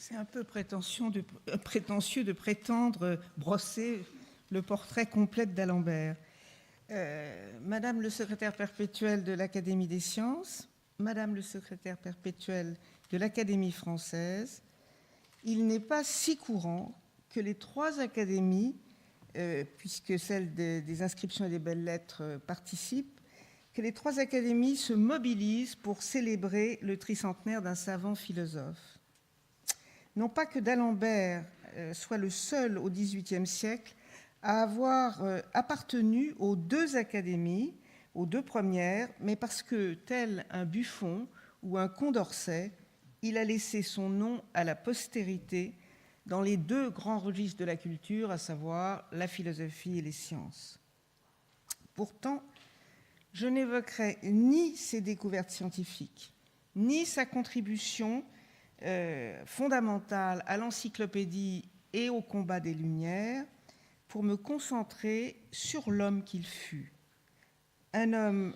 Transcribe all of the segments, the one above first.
C'est un peu prétentieux de prétendre brosser le portrait complet d'Alembert. Madame le secrétaire perpétuel de l'Académie des sciences, Madame le secrétaire perpétuel de l'Académie française, il n'est pas si courant que les trois académies, puisque celle des inscriptions et des belles-lettres participe, que les trois académies se mobilisent pour célébrer le tricentenaire d'un savant philosophe. Non pas que d'Alembert soit le seul au XVIIIe siècle à avoir appartenu aux deux académies, aux deux premières, mais parce que, tel un Buffon ou un Condorcet, il a laissé son nom à la postérité dans les deux grands registres de la culture, à savoir la philosophie et les sciences. Pourtant, je n'évoquerai ni ses découvertes scientifiques, ni sa contribution fondamentale à l'encyclopédie et au combat des Lumières, pour me concentrer sur l'homme qu'il fut. Un homme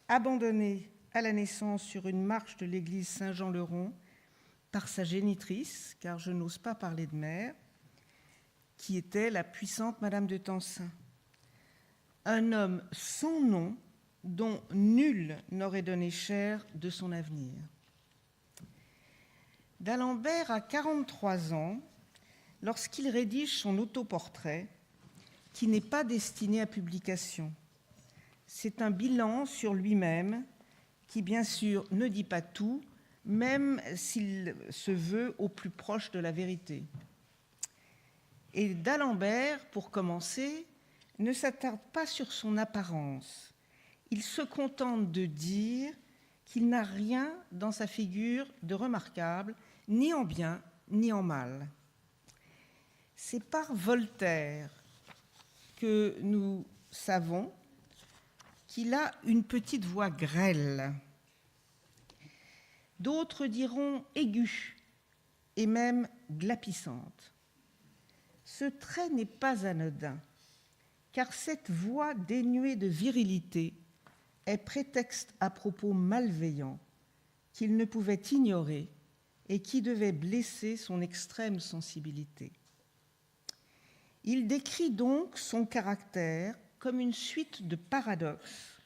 abandonné à la naissance sur une marche de l'église Saint-Jean-le-Rond par sa génitrice, car je n'ose pas parler de mère, qui était la puissante Madame de Tencin. Un homme sans nom dont nul n'aurait donné cher de son avenir. D'Alembert a 43 ans lorsqu'il rédige son autoportrait, qui n'est pas destiné à publication. C'est un bilan sur lui-même qui, bien sûr, ne dit pas tout, même s'il se veut au plus proche de la vérité. Et d'Alembert, pour commencer, ne s'attarde pas sur son apparence. Il se contente de dire qu'il n'a rien dans sa figure de remarquable, ni en bien, ni en mal. C'est par Voltaire que nous savons qu'il a une petite voix grêle. D'autres diront aiguë et même glapissante. Ce trait n'est pas anodin, car cette voix dénuée de virilité est prétexte à propos malveillants qu'il ne pouvait ignorer et qui devaient blesser son extrême sensibilité. Il décrit donc son caractère comme une suite de paradoxes.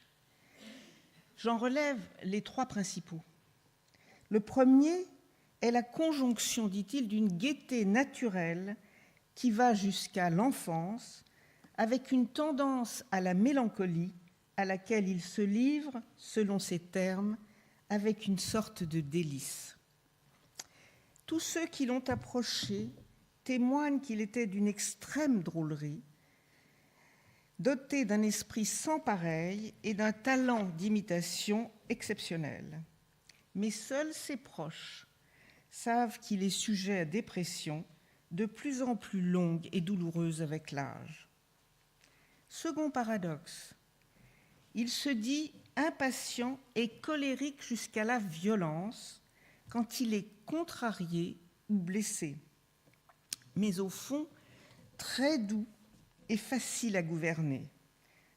J'en relève les trois principaux. Le premier est la conjonction, dit-il, d'une gaieté naturelle qui va jusqu'à l'enfance, avec une tendance à la mélancolie à laquelle il se livre, selon ses termes, avec une sorte de délice. Tous ceux qui l'ont approché témoignent qu'il était d'une extrême drôlerie, doté d'un esprit sans pareil et d'un talent d'imitation exceptionnel. Mais seuls ses proches savent qu'il est sujet à dépression de plus en plus longue et douloureuse avec l'âge. Second paradoxe, il se dit impatient et colérique jusqu'à la violence quand il est contrarié ou blessé, mais au fond très doux et facile à gouverner,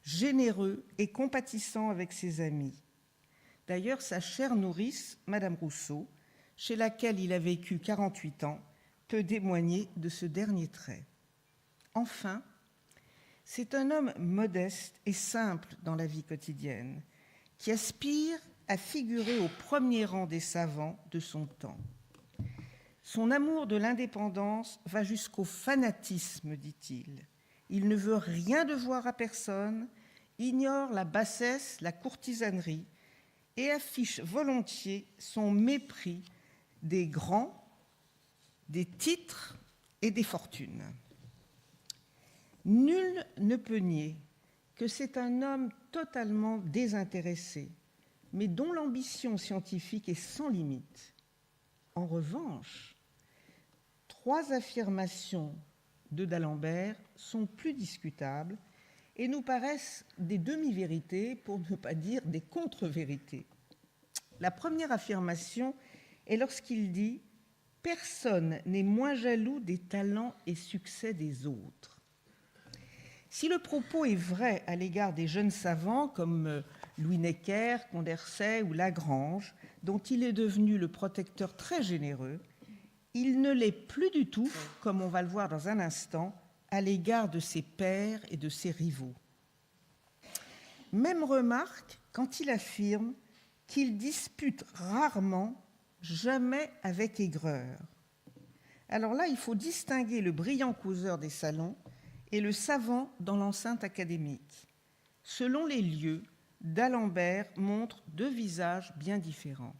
généreux et compatissant avec ses amis. D'ailleurs, sa chère nourrice, Madame Rousseau, chez laquelle il a vécu 48 ans, peut témoigner de ce dernier trait. Enfin, c'est un homme modeste et simple dans la vie quotidienne, qui aspire à figurer au premier rang des savants de son temps. Son amour de l'indépendance va jusqu'au fanatisme, dit-il. Il ne veut rien devoir à personne, ignore la bassesse, la courtisanerie et affiche volontiers son mépris des grands, des titres et des fortunes. Nul ne peut nier que c'est un homme totalement désintéressé, mais dont l'ambition scientifique est sans limite. En revanche, trois affirmations de d'Alembert sont plus discutables et nous paraissent des demi-vérités, pour ne pas dire des contre-vérités. La première affirmation est lorsqu'il dit « Personne n'est moins jaloux des talents et succès des autres ». Si le propos est vrai à l'égard des jeunes savants comme Louis Necker, Condorcet ou Lagrange, dont il est devenu le protecteur très généreux, il ne l'est plus du tout, comme on va le voir dans un instant, à l'égard de ses pairs et de ses rivaux. Même remarque quand il affirme qu'il dispute rarement, jamais avec aigreur. Alors là, il faut distinguer le brillant causeur des salons et le savant dans l'enceinte académique. Selon les lieux, d'Alembert montre deux visages bien différents.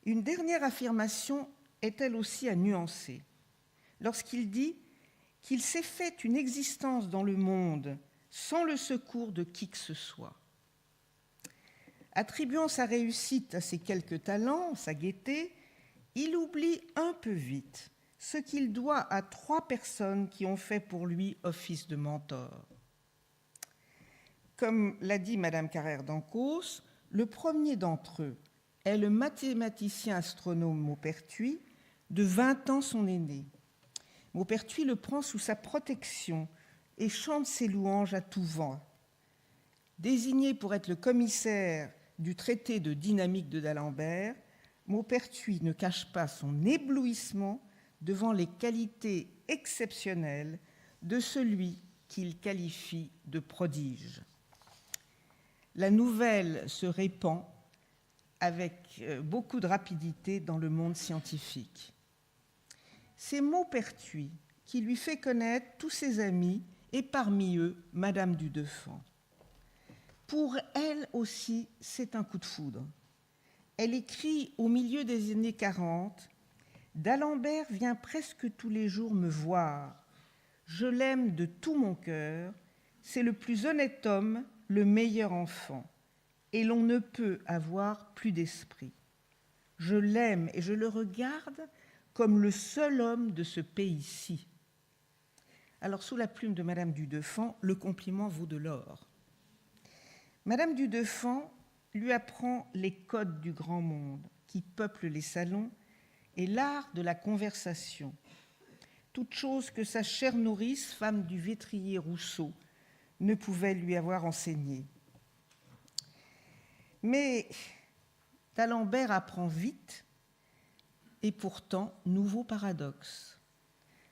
Une dernière affirmation est elle aussi à nuancer, lorsqu'il dit qu'il s'est fait une existence dans le monde sans le secours de qui que ce soit. Attribuant sa réussite à ses quelques talents, sa gaieté, il oublie un peu vite ce qu'il doit à 3 personnes qui ont fait pour lui office de mentor. Comme l'a dit Madame Carrère d'Ancos, le premier d'entre eux est le mathématicien astronome Maupertuis, de 20 ans son aîné. Maupertuis le prend sous sa protection et chante ses louanges à tout vent. Désigné pour être le commissaire du traité de dynamique de d'Alembert, Maupertuis ne cache pas son éblouissement devant les qualités exceptionnelles de celui qu'il qualifie de prodige. La nouvelle se répand avec beaucoup de rapidité dans le monde scientifique. C'est Maupertuis qui lui fait connaître tous ses amis et parmi eux, Madame du Deffand. Pour elle aussi, c'est un coup de foudre. Elle écrit au milieu des années 40 « D'Alembert vient presque tous les jours me voir. Je l'aime de tout mon cœur. C'est le plus honnête homme, le meilleur enfant. Et l'on ne peut avoir plus d'esprit. Je l'aime et je le regarde comme le seul homme de ce pays-ci. » Alors, sous la plume de Madame du Deffand, le compliment vaut de l'or. Madame du Deffand lui apprend les codes du grand monde qui peuplent les salons et l'art de la conversation, toute chose que sa chère nourrice, femme du vétrier Rousseau, ne pouvait lui avoir enseignée. Mais d'Alembert apprend vite, et pourtant, nouveau paradoxe.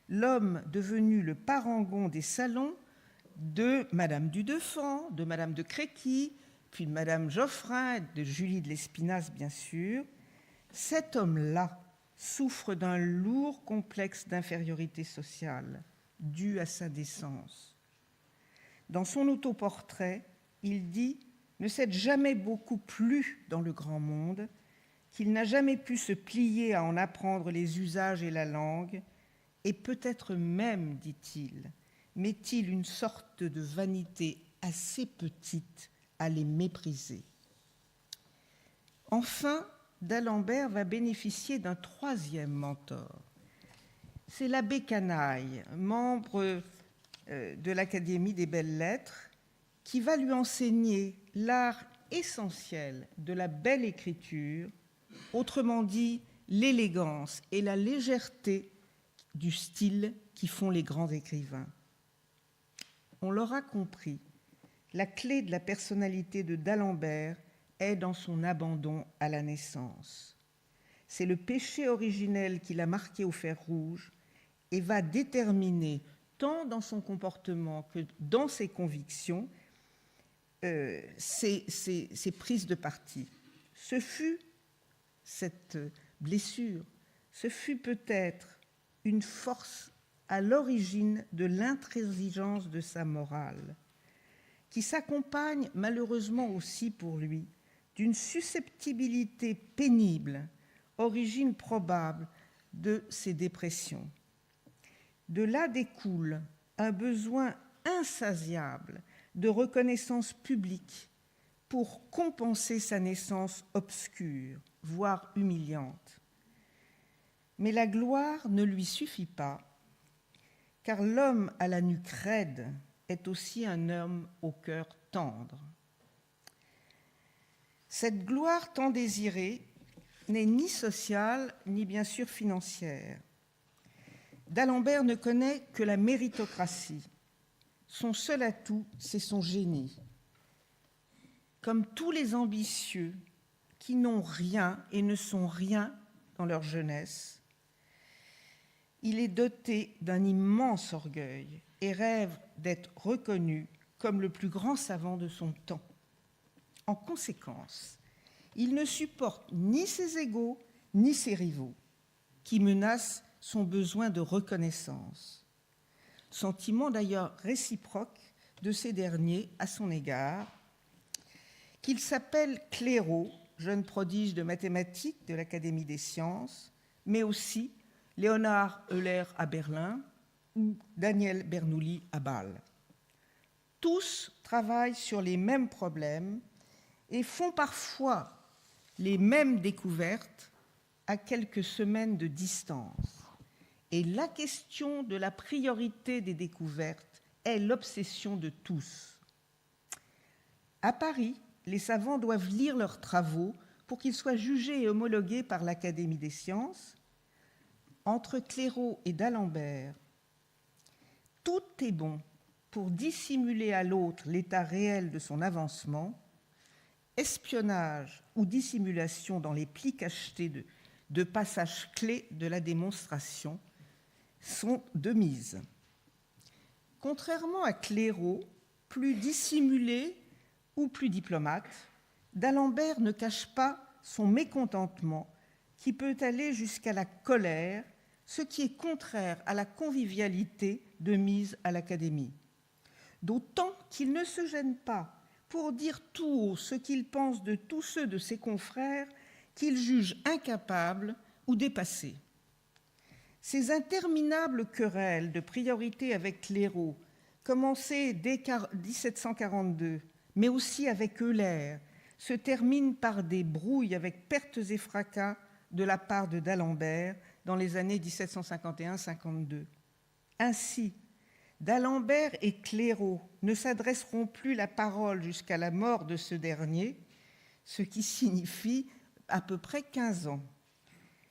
L'homme devenu le parangon des salons de Madame du Deffand, de Madame de Créqui, puis de Madame Geoffrin, de Julie de Lespinasse, bien sûr, cet homme-là souffre d'un lourd complexe d'infériorité sociale dû à sa décence. Dans son autoportrait, il dit ne s'être jamais beaucoup plu dans le grand monde, qu'il n'a jamais pu se plier à en apprendre les usages et la langue, et peut-être même, dit-il, met-il une sorte de vanité assez petite à les mépriser. Enfin, d'Alembert va bénéficier d'un troisième mentor. C'est l'abbé Canaille, membre de l'Académie des Belles-Lettres, qui va lui enseigner l'art essentiel de la belle écriture, autrement dit l'élégance et la légèreté du style qui font les grands écrivains. On l'aura compris, la clé de la personnalité de d'Alembert est dans son abandon à la naissance. C'est le péché originel qui l'a marqué au fer rouge et va déterminer, tant dans son comportement que dans ses convictions, ses prises de parti. Ce fut cette blessure, ce fut peut-être une force à l'origine de l'intransigeance de sa morale, qui s'accompagne malheureusement aussi pour lui d'une susceptibilité pénible, origine probable de ses dépressions. De là découle un besoin insatiable de reconnaissance publique pour compenser sa naissance obscure, voire humiliante. Mais la gloire ne lui suffit pas, car l'homme à la nuque raide est aussi un homme au cœur tendre. Cette gloire tant désirée n'est ni sociale, ni bien sûr financière. D'Alembert ne connaît que la méritocratie. Son seul atout, c'est son génie. Comme tous les ambitieux qui n'ont rien et ne sont rien dans leur jeunesse, il est doté d'un immense orgueil et rêve d'être reconnu comme le plus grand savant de son temps. En conséquence, il ne supporte ni ses égaux ni ses rivaux, qui menacent son besoin de reconnaissance. Sentiment d'ailleurs réciproque de ces derniers à son égard, qu'il s'appelle Clairaut, jeune prodige de mathématiques de l'Académie des sciences, mais aussi Léonard Euler à Berlin ou Daniel Bernoulli à Bâle. Tous travaillent sur les mêmes problèmes et font parfois les mêmes découvertes à quelques semaines de distance. Et la question de la priorité des découvertes est l'obsession de tous. À Paris, les savants doivent lire leurs travaux pour qu'ils soient jugés et homologués par l'Académie des sciences. Entre Clairaut et d'Alembert, tout est bon pour dissimuler à l'autre l'état réel de son avancement. Espionnage ou dissimulation dans les plis cachetés de passages clés de la démonstration sont de mise. Contrairement à Clairaut, plus dissimulé ou plus diplomate, d'Alembert ne cache pas son mécontentement qui peut aller jusqu'à la colère, ce qui est contraire à la convivialité de mise à l'Académie. D'autant qu'il ne se gêne pas pour dire tout haut ce qu'il pense de tous ceux de ses confrères qu'il juge incapables ou dépassés. Ces interminables querelles de priorité avec Clairaut, commencées dès 1742, mais aussi avec Euler, se terminent par des brouilles avec pertes et fracas de la part de d'Alembert dans les années 1751-52. Ainsi, d'Alembert et Clairaut ne s'adresseront plus la parole jusqu'à la mort de ce dernier, ce qui signifie à peu près 15 ans.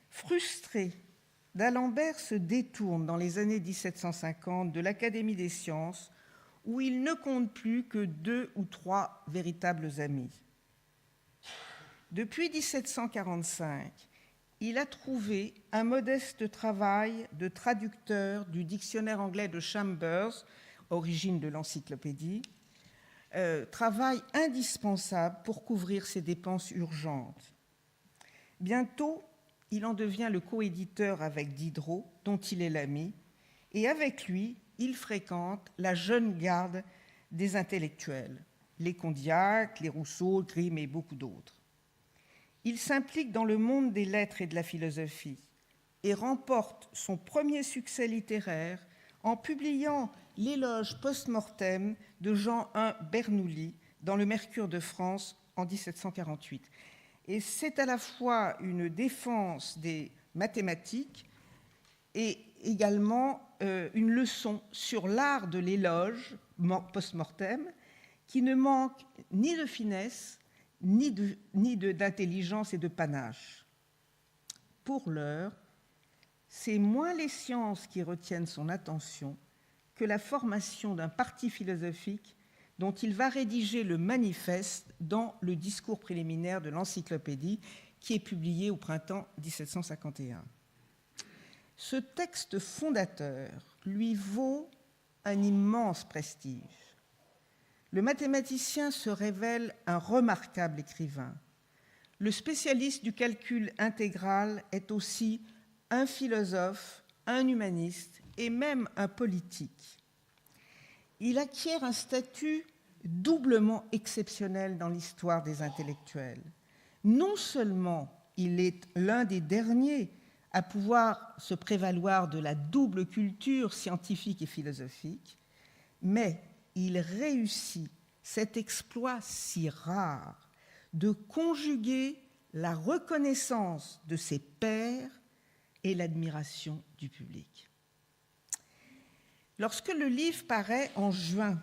Frustré, d'Alembert se détourne dans les années 1750 de l'Académie des sciences, où il ne compte plus que 2 ou 3 véritables amis. Depuis 1745, il a trouvé un modeste travail de traducteur du dictionnaire anglais de Chambers, origine de l'encyclopédie, travail indispensable pour couvrir ses dépenses urgentes. Bientôt, il en devient le coéditeur avec Diderot, dont il est l'ami, et avec lui, il fréquente la jeune garde des intellectuels, les Condillac, les Rousseau, Grimm et beaucoup d'autres. Il s'implique dans le monde des lettres et de la philosophie et remporte son premier succès littéraire en publiant l'éloge post-mortem de Jean I Bernoulli dans le Mercure de France en 1748. Et c'est à la fois une défense des mathématiques et également une leçon sur l'art de l'éloge post-mortem qui ne manque ni de finesse ni d'intelligence et de panache. Pour l'heure, c'est moins les sciences qui retiennent son attention que la formation d'un parti philosophique dont il va rédiger le manifeste dans le discours préliminaire de l'encyclopédie qui est publié au printemps 1751. Ce texte fondateur lui vaut un immense prestige. Le mathématicien se révèle un remarquable écrivain. Le spécialiste du calcul intégral est aussi un philosophe, un humaniste et même un politique. Il acquiert un statut doublement exceptionnel dans l'histoire des intellectuels. Non seulement il est l'un des derniers à pouvoir se prévaloir de la double culture scientifique et philosophique, mais il réussit cet exploit si rare de conjuguer la reconnaissance de ses pairs et l'admiration du public. Lorsque le livre paraît en juin,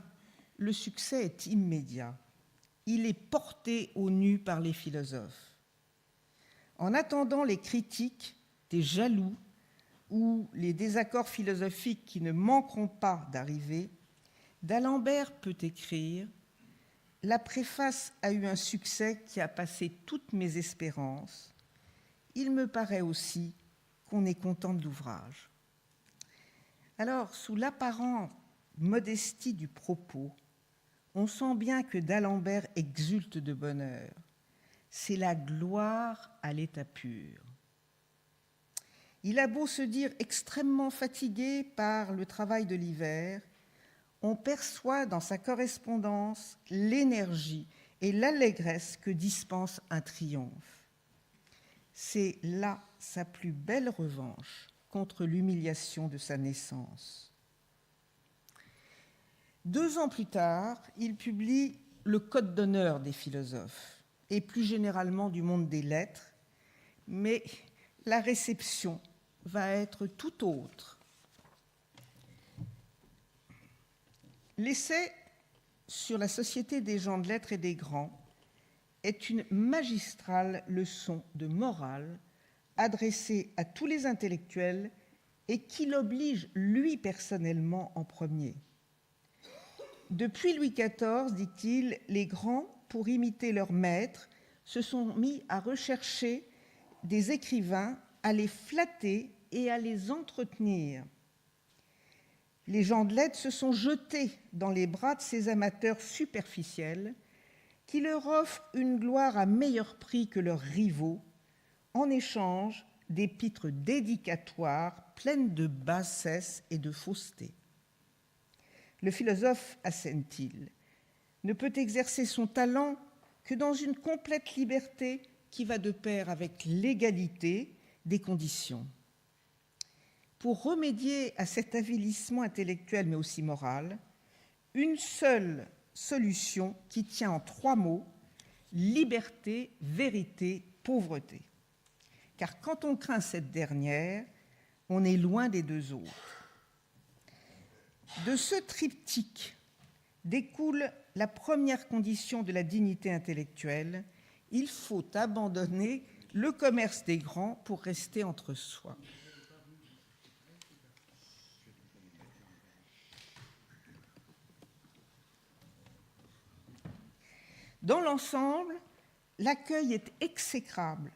le succès est immédiat. Il est porté au nu par les philosophes. En attendant les critiques des jaloux ou les désaccords philosophiques qui ne manqueront pas d'arriver, d'Alembert peut écrire « La préface a eu un succès qui a passé toutes mes espérances. Il me paraît aussi qu'on est content de l'ouvrage. » Alors, sous l'apparente modestie du propos, on sent bien que d'Alembert exulte de bonheur. C'est la gloire à l'état pur. Il a beau se dire extrêmement fatigué par le travail de l'hiver, on perçoit dans sa correspondance l'énergie et l'allégresse que dispense un triomphe. C'est là sa plus belle revanche contre l'humiliation de sa naissance. 2 ans plus tard, il publie Le Code d'honneur des philosophes et plus généralement du monde des lettres, mais la réception va être tout autre. L'essai sur la société des gens de lettres et des grands est une magistrale leçon de morale adressée à tous les intellectuels et qui l'oblige, lui personnellement, en premier. Depuis Louis XIV, dit-il, les grands, pour imiter leurs maîtres, se sont mis à rechercher des écrivains, à les flatter et à les entretenir. Les gens de lettres se sont jetés dans les bras de ces amateurs superficiels qui leur offrent une gloire à meilleur prix que leurs rivaux, en échange d'épîtres dédicatoires pleines de bassesse et de fausseté. Le philosophe, assène-t-il, ne peut exercer son talent que dans une complète liberté qui va de pair avec l'égalité des conditions. Pour remédier à cet avilissement intellectuel mais aussi moral, une seule solution qui tient en 3 mots, liberté, vérité, pauvreté. Car quand on craint cette dernière, on est loin des 2 autres. De ce triptyque découle la première condition de la dignité intellectuelle. Il faut abandonner le commerce des grands pour rester entre soi. Dans l'ensemble, l'accueil est exécrable,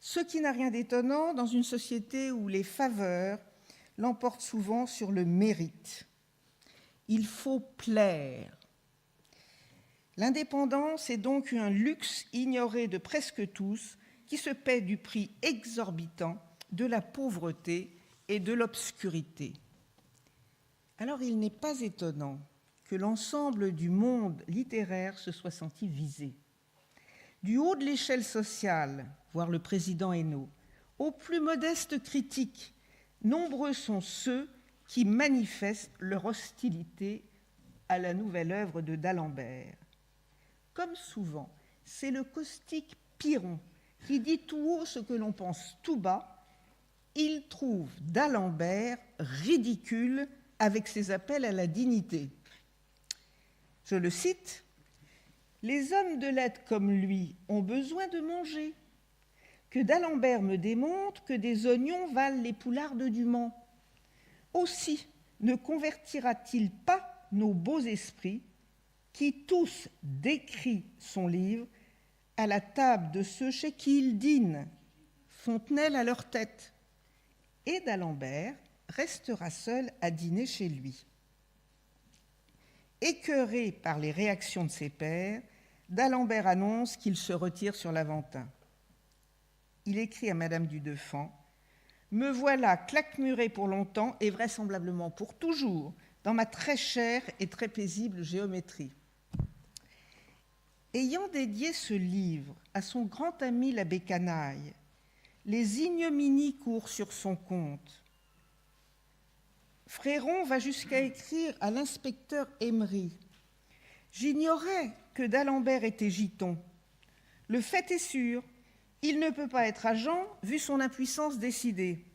ce qui n'a rien d'étonnant dans une société où les faveurs l'emportent souvent sur le mérite. Il faut plaire. L'indépendance est donc un luxe ignoré de presque tous qui se paie du prix exorbitant de la pauvreté et de l'obscurité. Alors il n'est pas étonnant que l'ensemble du monde littéraire se soit senti visé. Du haut de l'échelle sociale, voire le président Hénault, aux plus modestes critiques, nombreux sont ceux qui manifestent leur hostilité à la nouvelle œuvre de d'Alembert. Comme souvent, c'est le caustique Piron qui dit tout haut ce que l'on pense tout bas. Il trouve d'Alembert ridicule avec ses appels à la dignité. Je le cite, « Les hommes de lettres comme lui ont besoin de manger. Que d'Alembert me démontre que des oignons valent les poulardes du Mans. Aussi ne convertira-t-il pas nos beaux esprits qui tous décrient son livre à la table de ceux chez qui il dîne, Fontenelle à leur tête, et d'Alembert restera seul à dîner chez lui. » Écœuré par les réactions de ses pairs, d'Alembert annonce qu'il se retire sur l'Aventin. Il écrit à Madame du Deffand « Me voilà claquemuré pour longtemps et vraisemblablement pour toujours dans ma très chère et très paisible géométrie. » Ayant dédié ce livre à son grand ami l'abbé Canaille, les ignominies courent sur son compte. Fréron va jusqu'à écrire à l'inspecteur Emery « J'ignorais que d'Alembert était giton. Le fait est sûr, il ne peut pas être agent vu son impuissance décidée.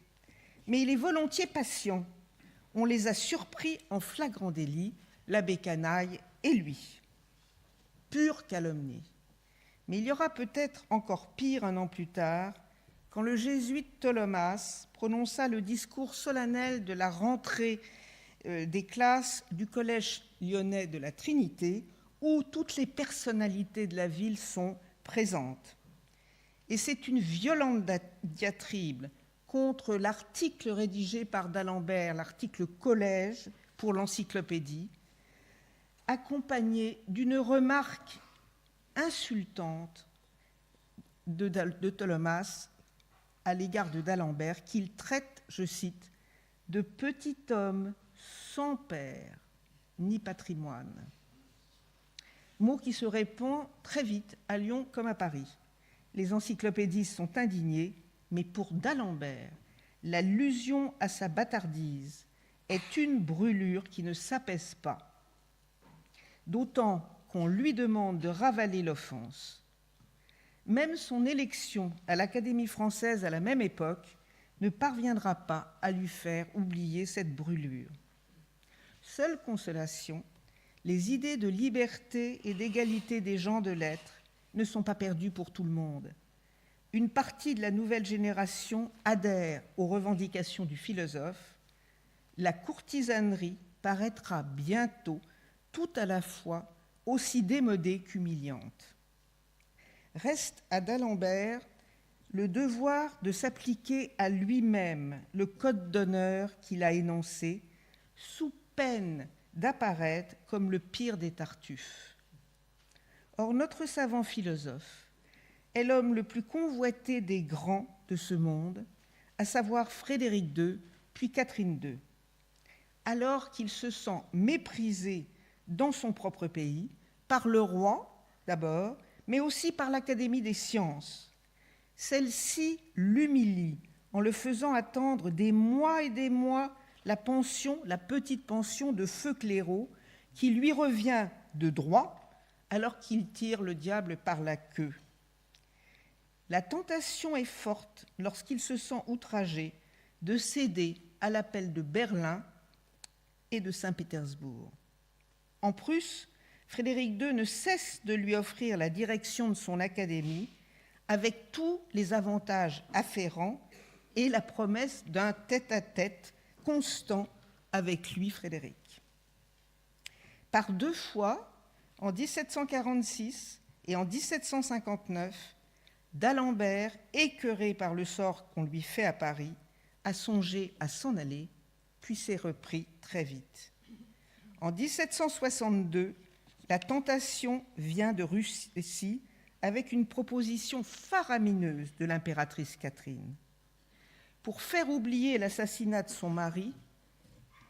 Mais il est volontiers patient. On les a surpris en flagrant délit, l'abbé Canaille et lui. » Pure calomnie. Mais il y aura peut-être encore pire 1 an plus tard, quand le jésuite Tholomyès prononça le discours solennel de la rentrée des classes du collège lyonnais de la Trinité, où toutes les personnalités de la ville sont présentes. Et c'est une violente diatribe contre l'article rédigé par d'Alembert, l'article collège pour l'encyclopédie, accompagné d'une remarque insultante de Tholomyès à l'égard de d'Alembert, qu'il traite, je cite, de petit homme sans père ni patrimoine. Mot qui se répand très vite à Lyon comme à Paris. Les encyclopédistes sont indignés, mais pour d'Alembert, l'allusion à sa bâtardise est une brûlure qui ne s'apaise pas, d'autant qu'on lui demande de ravaler l'offense. Même son élection à l'Académie française à la même époque ne parviendra pas à lui faire oublier cette brûlure. Seule consolation, les idées de liberté et d'égalité des gens de lettres ne sont pas perdues pour tout le monde. Une partie de la nouvelle génération adhère aux revendications du philosophe. La courtisanerie paraîtra bientôt tout à la fois aussi démodée qu'humiliante. Reste à d'Alembert le devoir de s'appliquer à lui-même le code d'honneur qu'il a énoncé, sous peine d'apparaître comme le pire des Tartuffes. Or, notre savant philosophe est l'homme le plus convoité des grands de ce monde, à savoir Frédéric II, puis Catherine II. Alors qu'il se sent méprisé dans son propre pays, par le roi d'abord, mais aussi par l'Académie des sciences. Celle-ci l'humilie en le faisant attendre des mois et des mois la pension, la petite pension de feu Clairaut, qui lui revient de droit alors qu'il tire le diable par la queue. La tentation est forte, lorsqu'il se sent outragé, de céder à l'appel de Berlin et de Saint-Pétersbourg. En Prusse, Frédéric II ne cesse de lui offrir la direction de son académie avec tous les avantages afférents et la promesse d'un tête-à-tête constant avec lui, Frédéric. Par 2 fois, en 1746 et en 1759, d'Alembert, écœuré par le sort qu'on lui fait à Paris, a songé à s'en aller, puis s'est repris très vite. En 1762, la tentation vient de Russie avec une proposition faramineuse de l'impératrice Catherine. Pour faire oublier l'assassinat de son mari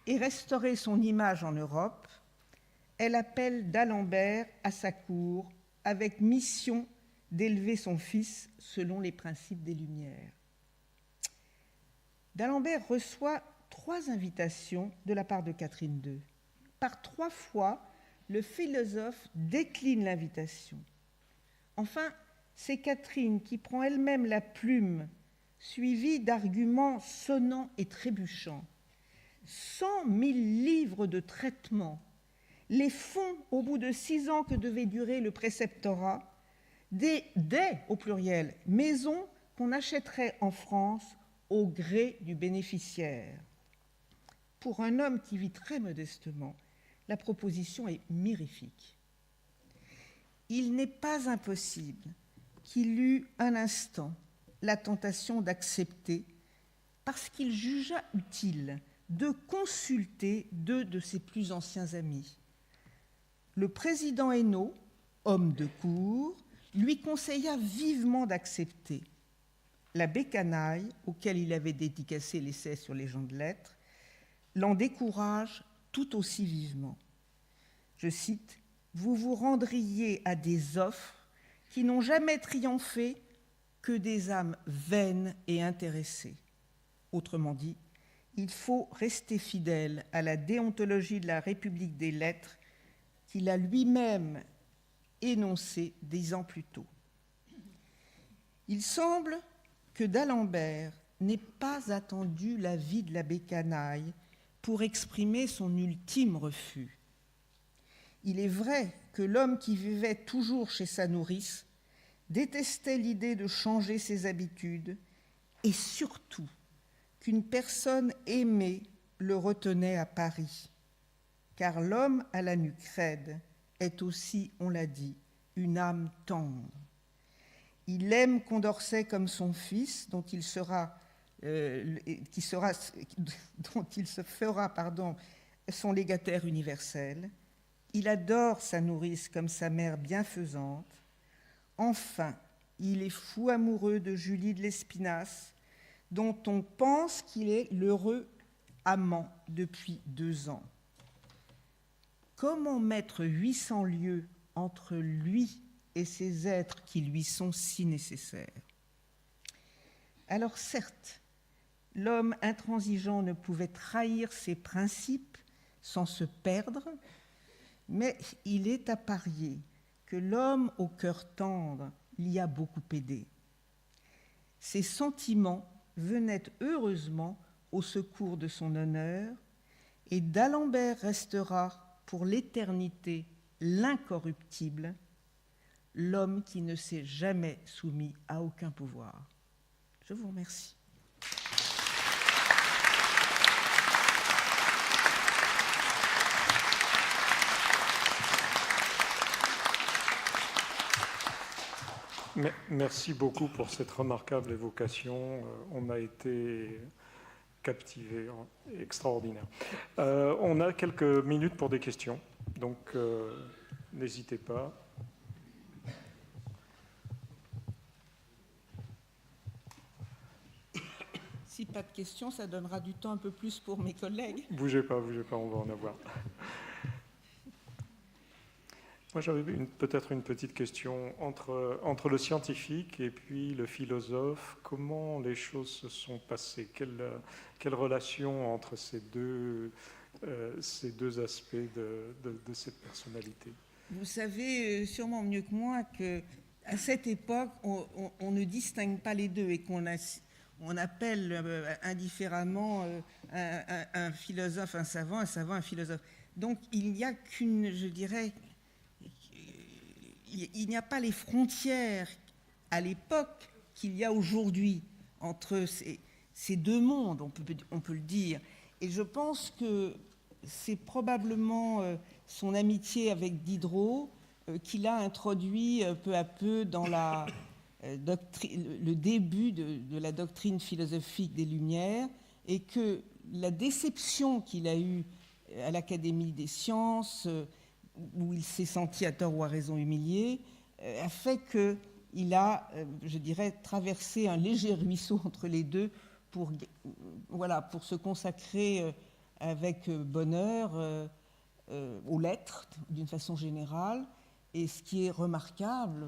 et restaurer son image en Europe, elle appelle d'Alembert à sa cour avec mission d'élever son fils selon les principes des Lumières. D'Alembert reçoit 3 invitations de la part de Catherine II. Par 3 fois, le philosophe décline l'invitation. Enfin, c'est Catherine qui prend elle-même la plume, suivie d'arguments sonnants et trébuchants. 100 000 livres de traitement, les fonds au bout de 6 ans que devait durer le préceptorat, des au pluriel, maisons qu'on achèterait en France au gré du bénéficiaire. Pour un homme qui vit très modestement, la proposition est mirifique. Il n'est pas impossible qu'il eût un instant la tentation d'accepter parce qu'il jugea utile de consulter 2 de ses plus anciens amis. Le président Hénault, homme de cour, lui conseilla vivement d'accepter. L'abbé Canaille, auquel il avait dédicacé l'essai sur les gens de lettres, l'en décourage tout aussi vivement. Je cite, « Vous vous rendriez à des offres qui n'ont jamais triomphé que des âmes vaines et intéressées. » Autrement dit, il faut rester fidèle à la déontologie de la République des lettres qu'il a lui-même énoncée 10 ans plus tôt. Il semble que d'Alembert n'ait pas attendu l'avis de l'abbé Canaille pour exprimer son ultime refus. Il est vrai que l'homme qui vivait toujours chez sa nourrice détestait l'idée de changer ses habitudes et surtout qu'une personne aimée le retenait à Paris, car l'homme à la nuque raide est aussi, on l'a dit, une âme tendre. Il aime Condorcet comme son fils, dont il sera dont il se fera son légataire universel. Il adore sa nourrice comme sa mère bienfaisante. Enfin, il est fou amoureux de Julie de Lespinasse, dont on pense qu'il est l'heureux amant depuis 2 ans. Comment mettre 800 lieues entre lui et ces êtres qui lui sont si nécessaires? Alors certes, l'homme intransigeant ne pouvait trahir ses principes sans se perdre, mais il est à parier que l'homme au cœur tendre l'y a beaucoup aidé. Ses sentiments venaient heureusement au secours de son honneur, et d'Alembert restera pour l'éternité l'incorruptible, l'homme qui ne s'est jamais soumis à aucun pouvoir. Je vous remercie. Merci beaucoup pour cette remarquable évocation. On a été captivés, extraordinaire. On a quelques minutes pour des questions, donc n'hésitez pas. Si pas de questions, ça donnera du temps un peu plus pour mes collègues. Bougez pas, on va en avoir. Moi, j'avais peut-être une petite question entre le scientifique et puis le philosophe. Comment les choses se sont passées? Quelle relation entre ces deux aspects de cette personnalité? Vous savez sûrement mieux que moi qu'à cette époque, on ne distingue pas les deux et on appelle indifféremment un philosophe un savant un philosophe. Donc il n'y a qu'une, je dirais, il n'y a pas les frontières à l'époque qu'il y a aujourd'hui entre ces deux mondes, on peut le dire. Et je pense que c'est probablement son amitié avec Diderot qui l'a introduit peu à peu dans le début de la doctrine philosophique des Lumières, et que la déception qu'il a eue à l'Académie des sciences, où il s'est senti à tort ou à raison humilié, a fait qu'il a, je dirais, traversé un léger ruisseau entre les deux pour se consacrer avec bonheur aux lettres, d'une façon générale. Et ce qui est remarquable,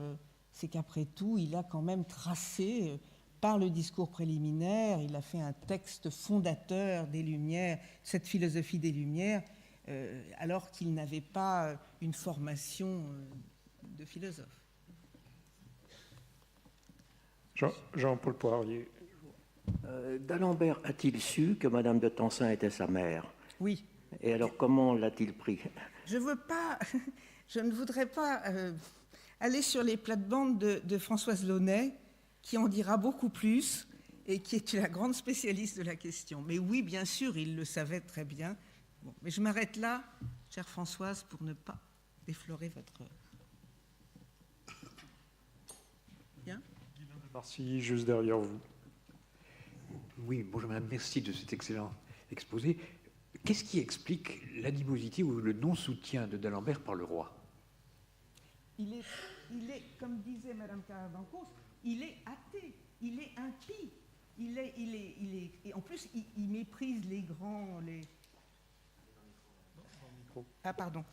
c'est qu'après tout, il a quand même tracé, par le discours préliminaire, il a fait un texte fondateur des Lumières, cette philosophie des Lumières, alors qu'il n'avait pas une formation de philosophe. Jean-Paul Poirier. D'Alembert a-t-il su que Madame de Tencin était sa mère? Oui. Et alors, comment l'a-t-il pris? Je ne voudrais pas aller sur les plates-bandes de Françoise Launay, qui en dira beaucoup plus et qui est la grande spécialiste de la question. Mais oui, bien sûr, il le savait très bien. Bon, mais je m'arrête là, chère Françoise, pour ne pas déflorer votre... Bien. Merci, juste derrière vous. Oui, bonjour madame, merci de cet excellent exposé. Qu'est-ce qui explique l'animosité ou le non-soutien de d'Alembert par le roi? Il est, comme disait madame Carabancos, il est athée, il est impie, et en plus, il méprise les grands, Ah, pardon.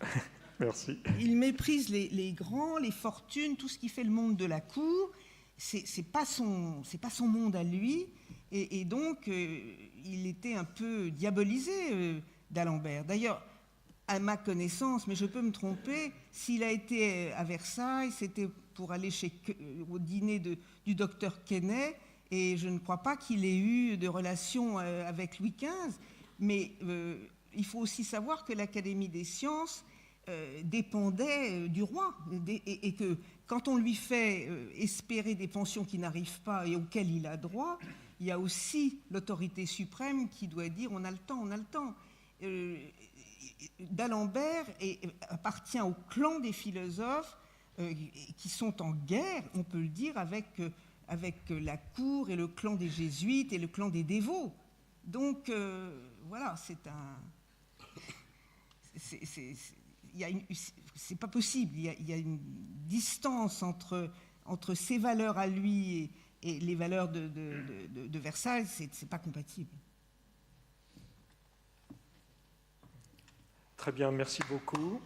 Merci. Il méprise les grands, les fortunes, tout ce qui fait le monde de la cour. C'est pas son monde à lui, et donc il était un peu diabolisé, d'Alembert. D'ailleurs, à ma connaissance, mais je peux me tromper, s'il a été à Versailles, c'était pour aller au dîner du docteur Quesnay, et je ne crois pas qu'il ait eu de relation avec Louis XV, mais il faut aussi savoir que l'Académie des sciences dépendait du roi, et que quand on lui fait espérer des pensions qui n'arrivent pas et auxquelles il a droit, il y a aussi l'autorité suprême qui doit dire on a le temps. D'Alembert appartient au clan des philosophes qui sont en guerre, on peut le dire, avec avec la cour et le clan des jésuites et le clan des dévots. Donc, voilà, c'est pas possible. Il y a une distance entre ses valeurs à lui et les valeurs de Versailles, c'est pas compatible. Très bien, merci beaucoup.